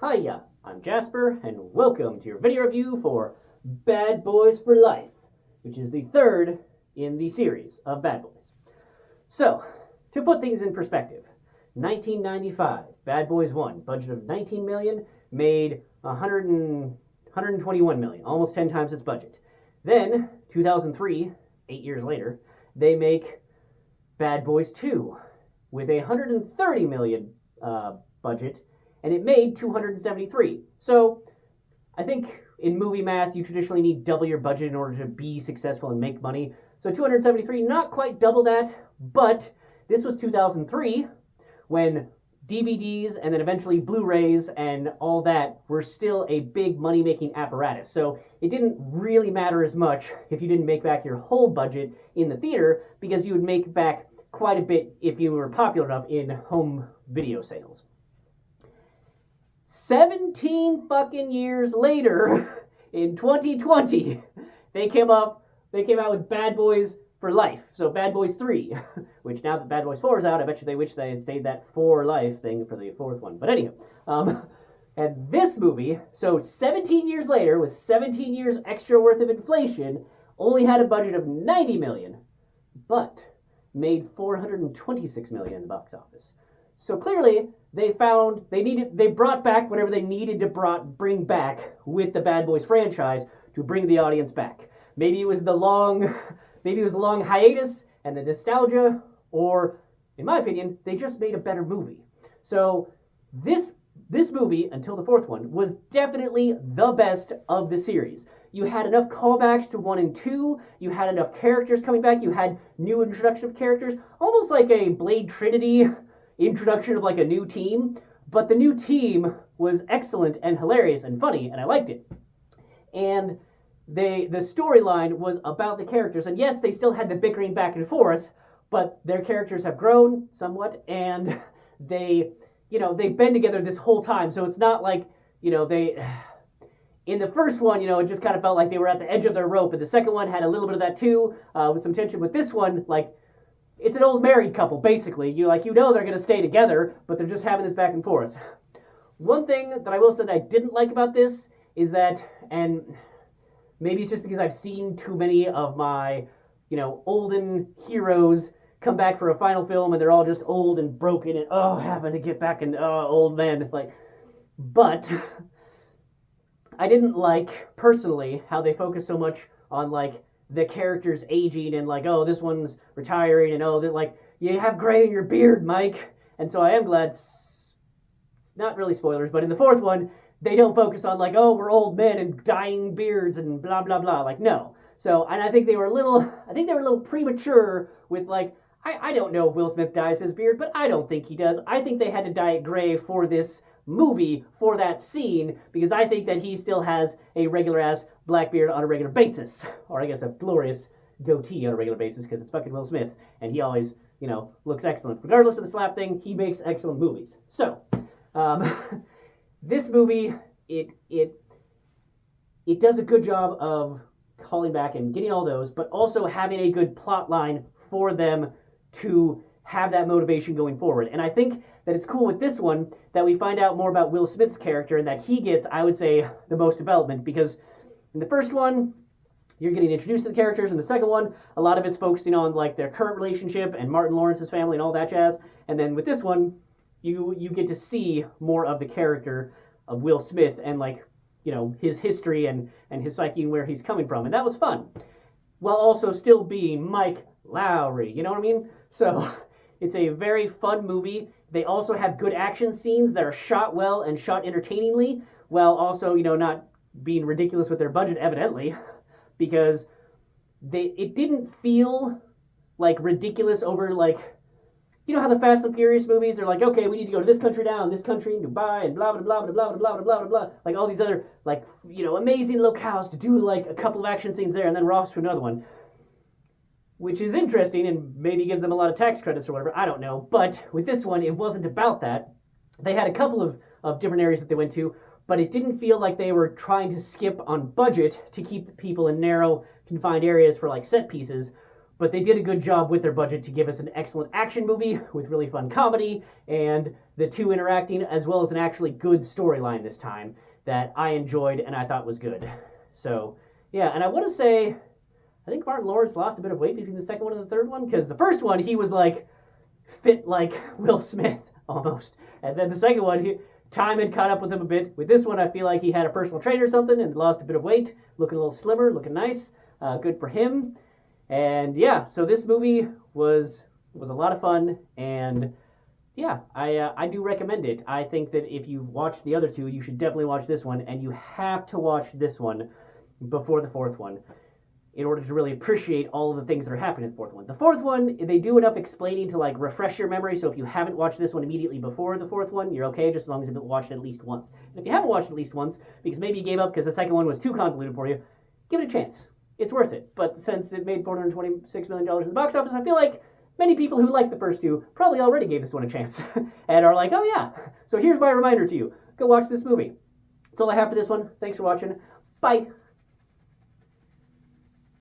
Hiya, I'm Jasper, and welcome to your video review for Bad Boys for Life, which is the third in the series of Bad Boys. So, to put things in perspective, 1995, Bad Boys 1, budget of 19 million, made 121 million, almost 10 times its budget. Then, 2003, 8 years later, they make Bad Boys 2 with a 130 million budget, and it made 273. So I think in movie math, you traditionally need double your budget in order to be successful and make money. So 273, not quite double that, but this was 2003 when DVDs and then eventually Blu-rays and all that were still a big money-making apparatus. So it didn't really matter as much if you didn't make back your whole budget in the theater, because you would make back quite a bit if you were popular enough in home video sales. 17 fucking years later, in 2020, they came out with Bad Boys for Life. So Bad Boys 3, which now that Bad Boys 4 is out, I bet you they wish they had stayed that for life thing for the fourth one. But anyhow, and this movie, so 17 years later, with 17 years extra worth of inflation, only had a budget of 90 million, but made 426 million in the box office. So clearly, they brought back whatever they needed to bring back with the Bad Boys franchise to bring the audience back. Maybe it was the long hiatus and the nostalgia, or, in my opinion, they just made a better movie. So this movie, until the fourth one, was definitely the best of the series. You had enough callbacks to 1 and 2, you had enough characters coming back, you had new introduction of characters, almost like a Blade Trinity introduction of like a new team, but the new team was excellent and hilarious and funny, and I liked it. And the storyline was about the characters, and yes, they still had the bickering back and forth, but their characters have grown somewhat, and they've been together this whole time, so it's not like, they... In the first one, it just kind of felt like they were at the edge of their rope, and the second one had a little bit of that too, with some tension. With this one, like, it's an old married couple, basically. They're going to stay together, but they're just having this back and forth. One thing that I will say that I didn't like about this is that, and maybe it's just because I've seen too many of my, olden heroes come back for a final film, and they're all just old and broken and, having to get back and, old men. But I didn't like, personally, how they focus so much on, the characters aging and this one's retiring and you have gray in your beard, Mike. And so I am glad, it's not really spoilers, but in the fourth one, they don't focus on we're old men and dying beards and blah, blah, blah. No. So, and I think they were a little premature with I don't know if Will Smith dyes his beard, but I don't think he does. I think they had to dye it gray for this movie, for that scene, because I think that he still has a regular ass black beard on a regular basis, or I guess a glorious goatee on a regular basis, because it's fucking Will Smith, and he always, looks excellent. Regardless of the slap thing, he makes excellent movies. So, this movie, it does a good job of calling back and getting all those, but also having a good plot line for them to have that motivation going forward. And I think that it's cool with this one that we find out more about Will Smith's character and that he gets, I would say, the most development, because in the first one, you're getting introduced to the characters. In the second one, a lot of it's focusing on their current relationship and Martin Lawrence's family and all that jazz. And then with this one, you get to see more of the character of Will Smith and his history and his psyche and where he's coming from. And that was fun. While also still being Mike Lowrey, you know what I mean? So it's a very fun movie. They also have good action scenes that are shot well and shot entertainingly, while also, not being ridiculous with their budget, evidently, because it didn't feel ridiculous over how the Fast and Furious movies are okay, we need to go to this country now and this country in Dubai and blah blah blah blah blah blah blah blah blah, all these other amazing locales to do a couple of action scenes there and then we're off to another one, which is interesting and maybe gives them a lot of tax credits or whatever, I don't know. But with this one, it wasn't about that. They had a couple of different areas that they went to, but it didn't feel like they were trying to skip on budget to keep the people in narrow, confined areas for set pieces. But they did a good job with their budget to give us an excellent action movie with really fun comedy and the two interacting, as well as an actually good storyline this time that I enjoyed and I thought was good. So, yeah, and I want to say, I think Martin Lawrence lost a bit of weight between the second one and the third one, because the first one, he was like fit like Will Smith almost. And then the second one, time had caught up with him a bit. With this one, I feel like he had a personal trainer or something and lost a bit of weight, looking a little slimmer, looking nice. Good for him. And yeah, so this movie was a lot of fun, and yeah, I do recommend it. I think that if you've watched the other two, you should definitely watch this one, and you have to watch this one before the fourth one in order to really appreciate all of the things that are happening in the fourth one. The fourth one, they do enough explaining to like refresh your memory, so if you haven't watched this one immediately before the fourth one, you're okay, just as long as you've watched it at least once. And if you haven't watched it at least once, because maybe you gave up because the second one was too convoluted for you, give it a chance. It's worth it. But since it made $426 million in the box office, I feel like many people who like the first two probably already gave this one a chance and are like, oh yeah. So here's my reminder to you. Go watch this movie. That's all I have for this one. Thanks for watching. Bye.